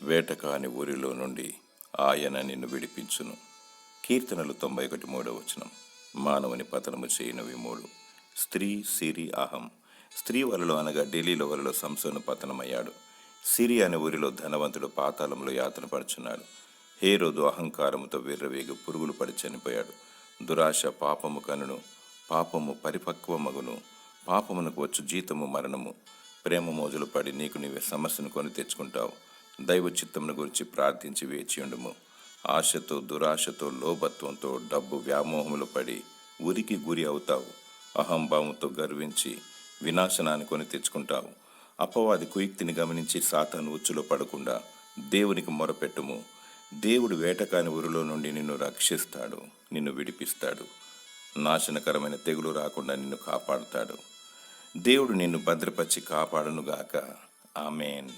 వేటకాని ఊరిలో నుండి ఆయన నిన్ను విడిపించును. కీర్తనలు 91:3. మానవుని పతనము చేయనవి 3. స్త్రీ, సిరి, అహం. స్త్రీ వలలో అనగా ఢిల్లీలో వలలో సంసోను పతనమయ్యాడు. సిరి అనే ఊరిలో ధనవంతుడు పాతాళంలో యాతన పడుచున్నాడు. హేరోదు అహంకారముతో విర్రవేగి పురుగులు పడి చనిపోయాడు. దురాశ పాపము కనును, పాపము పరిపక్వమగును. పాపమునకు వచ్చు జీతము మరణము. ప్రేమ మోజులు పడి నీకు నీవే సమస్యను కొని తెచ్చుకుంటావు. దైవ చిత్తమును గురించి ప్రార్థించి వేచియుండుము. ఆశతో, దురాశతో, లోభత్వంతో, డబ్బు వ్యామోహములు పడి ఉరికి గురి అవుతావు. అహంభావంతో గర్వించి వినాశనాన్ని కొని తెచ్చుకుంటావు. అపవాది కుయుక్తిని గమనించి సాతాను ఉచ్చులో పడకుండా దేవునికి మొరపెట్టుము. దేవుడు వేటకాని ఊరిలో నుండి నిన్ను రక్షిస్తాడు, నిన్ను విడిపిస్తాడు. నాశనకరమైన తెగులు రాకుండా నిన్ను కాపాడుతాడు. దేవుడు నిన్ను భద్రపరిచి కాపాడునుగాక. ఆమేన్.